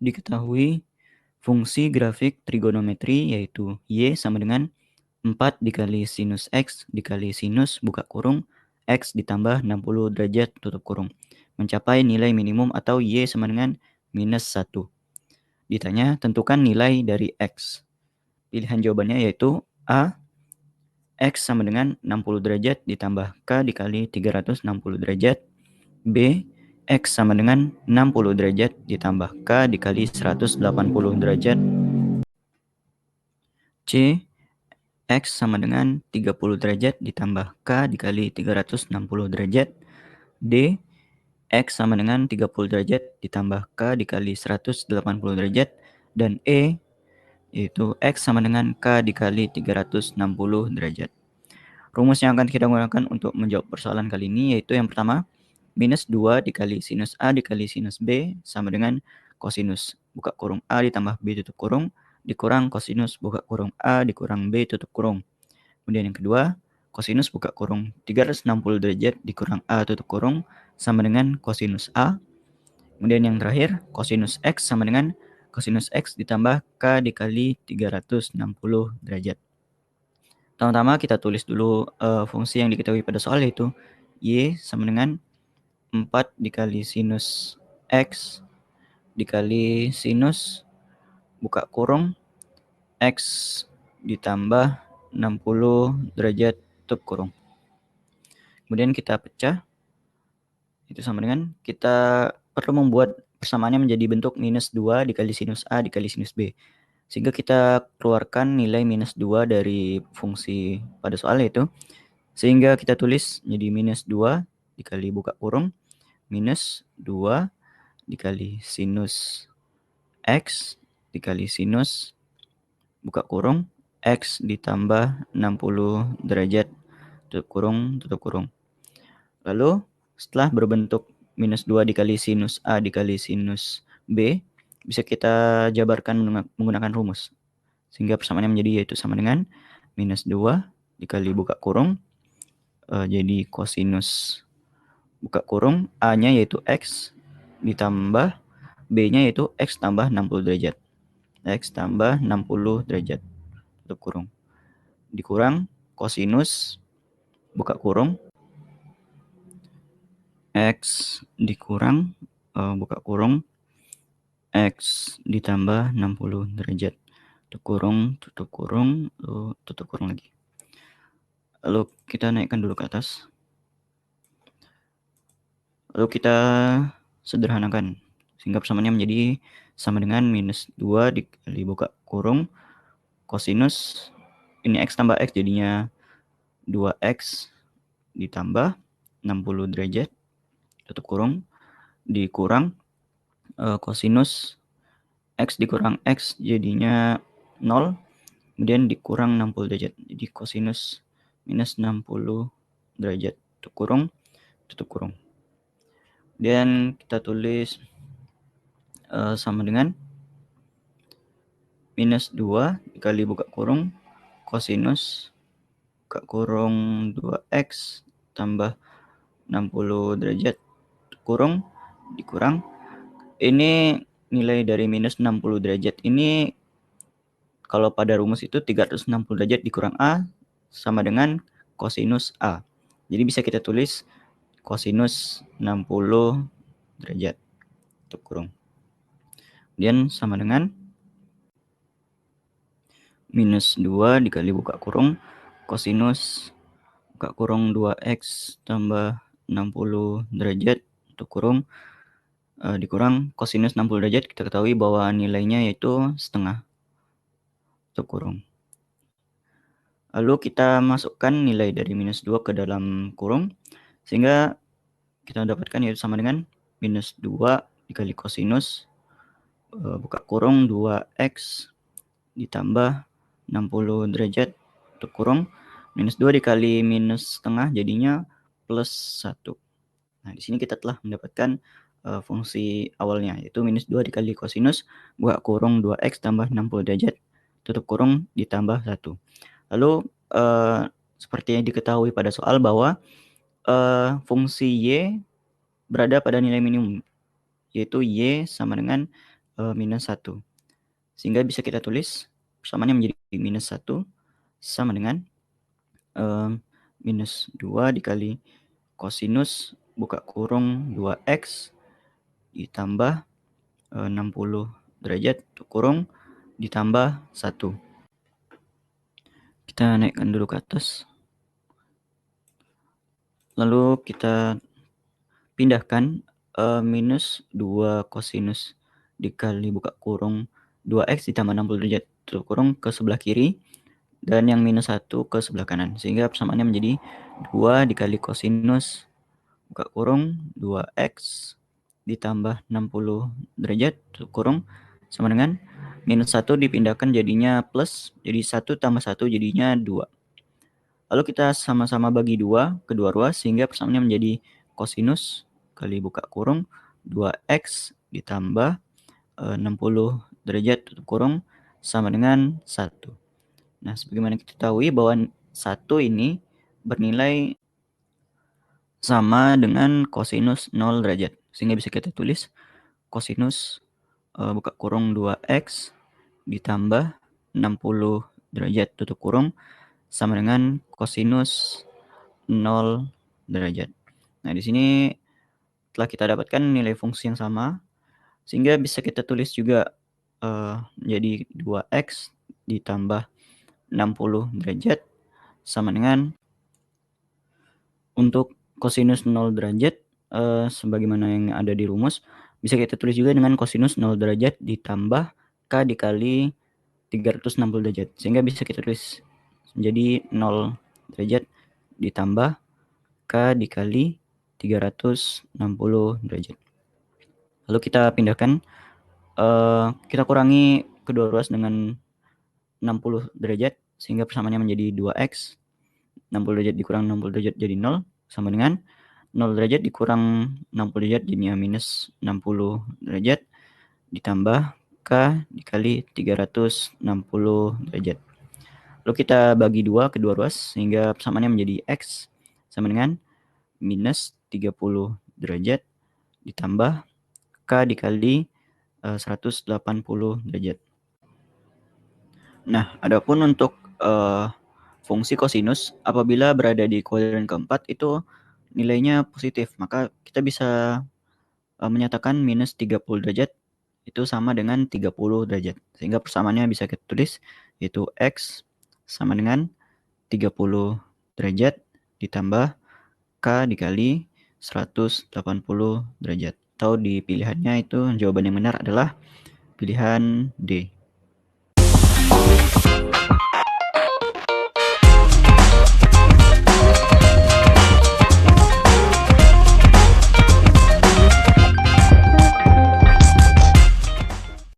diketahui fungsi grafik trigonometri yaitu Y sama dengan 4 dikali sinus X dikali sinus buka kurung X ditambah 60 derajat tutup kurung. Mencapai nilai minimum atau Y sama dengan minus 1. Ditanya, tentukan nilai dari X. Pilihan jawabannya yaitu A, X sama dengan 60 derajat ditambah K dikali 360 derajat. B, X sama dengan 60 derajat ditambah K dikali 180 derajat. C, X sama dengan 30 derajat ditambah K dikali 360 derajat. D, X sama dengan 30 derajat ditambah K dikali 180 derajat. Dan E, yaitu X sama dengan K dikali 360 derajat. Rumus yang akan kita gunakan untuk menjawab persoalan kali ini yaitu yang pertama, minus 2 dikali sinus A dikali sinus B sama dengan kosinus buka kurung A ditambah B tutup kurung dikurang kosinus buka kurung A dikurang B tutup kurung. Kemudian yang kedua, kosinus buka kurung 360 derajat dikurang A tutup kurung sama dengan kosinus A. Kemudian yang terakhir, kosinus X sama dengan kosinus X ditambah K dikali 360 derajat. Pertama-tama kita tulis dulu fungsi yang diketahui pada soal yaitu Y sama dengan 4 dikali sinus X dikali sinus buka kurung X ditambah 60 derajat tutup kurung. Kemudian kita pecah, itu sama dengan kita perlu membuat persamaannya menjadi bentuk minus 2 dikali sinus A dikali sinus B. Sehingga kita keluarkan nilai minus 2 dari fungsi pada soal itu. Sehingga kita tulis jadi minus 2 dikali buka kurung minus 2 dikali sinus X dikali sinus buka kurung X ditambah 60 derajat tutup kurung. Lalu setelah berbentuk minus 2 dikali sinus A dikali sinus B, bisa kita jabarkan menggunakan rumus. Sehingga persamaannya menjadi yaitu sama dengan minus 2 dikali buka kurung, jadi kosinus buka kurung, A-nya yaitu X, ditambah B-nya yaitu X tambah 60 derajat. X tambah 60 derajat, tutup kurung. Dikurang kosinus buka kurung, X dikurang buka kurung X ditambah 60 derajat tutup kurung lagi. Lalu kita naikkan dulu ke atas, lalu kita sederhanakan sehingga persamaannya menjadi sama dengan minus 2 dikali buka kurung kosinus ini X tambah X jadinya 2X ditambah 60 derajat tutup kurung dikurang kosinus X dikurang X jadinya 0, kemudian dikurang 60 derajat, jadi kosinus minus 60 derajat tutup kurung. Dan kita tulis sama dengan minus 2 dikali buka kurung kosinus buka kurung 2X tambah 60 derajat kurung dikurang. Ini nilai dari minus 60 derajat ini kalau pada rumus itu 360 derajat dikurang A sama dengan kosinus A. Jadi bisa kita tulis kosinus 60 derajat tutup kurung. Kemudian sama dengan minus 2 dikali buka kurung kosinus buka kurung 2X tambah 60 derajat tutup kurung dikurang kosinus 60 derajat kita ketahui bahwa nilainya yaitu setengah tutup kurung. Lalu kita masukkan nilai dari minus 2 ke dalam kurung sehingga kita dapatkan yaitu sama dengan minus 2 dikali kosinus buka kurung 2X ditambah 60 derajat tutup kurung minus 2 dikali minus setengah jadinya plus 1. Nah, di sini kita telah mendapatkan fungsi awalnya yaitu minus 2 dikali kosinus buka kurung 2X tambah 60 derajat tutup kurung ditambah 1. Lalu seperti yang diketahui pada soal bahwa fungsi Y berada pada nilai minimum yaitu Y sama dengan minus 1. Sehingga bisa kita tulis persamaannya menjadi minus 1 sama dengan minus 2 dikali kosinus buka kurung 2x ditambah 60 derajat tutup kurung ditambah 1. Kita naikkan dulu ke atas. Lalu kita pindahkan minus 2 kosinus dikali buka kurung 2x ditambah 60 derajat tutup kurung ke sebelah kiri dan yang minus 1 ke sebelah kanan. Sehingga persamaannya menjadi 2 dikali kosinus buka kurung 2x ditambah 60 derajat tutup kurung sama dengan minus 1 dipindahkan jadinya plus, jadi 1 tambah 1 jadinya 2. Lalu kita sama-sama bagi 2 kedua ruas sehingga persamaannya menjadi kosinus kali buka kurung 2x ditambah 60 derajat tutup kurung sama dengan 1. Nah, sebagaimana kita ketahui bahwa 1 ini bernilai sama dengan kosinus 0 derajat. Sehingga bisa kita tulis kosinus buka kurung 2x ditambah 60 derajat tutup kurung sama dengan kosinus 0 derajat. Nah, di sini telah kita dapatkan nilai fungsi yang sama sehingga bisa kita tulis juga menjadi 2x ditambah 60 derajat sama dengan untuk kosinus 0 derajat sebagaimana yang ada di rumus bisa kita tulis juga dengan kosinus 0 derajat ditambah k dikali 360 derajat sehingga bisa kita tulis menjadi 0 derajat ditambah k dikali 360 derajat. Lalu kita pindahkan kita kurangi kedua ruas dengan 60 derajat sehingga persamaannya menjadi 2x. 60 derajat dikurang 60 derajat jadi 0 sama dengan 0 derajat dikurang 60 derajat jadinya minus 60 derajat ditambah k dikali 360 derajat. Lalu kita bagi 2 kedua ruas sehingga persamaannya menjadi x sama dengan minus 30 derajat ditambah k dikali 180 derajat. Nah, adapun untuk fungsi kosinus apabila berada di kuadran keempat itu nilainya positif, maka kita bisa menyatakan minus 30 derajat itu sama dengan 30 derajat. Sehingga persamaannya bisa kita tulis yaitu x sama dengan 30 derajat ditambah k dikali 180 derajat. Atau di pilihannya itu jawaban yang benar adalah pilihan D.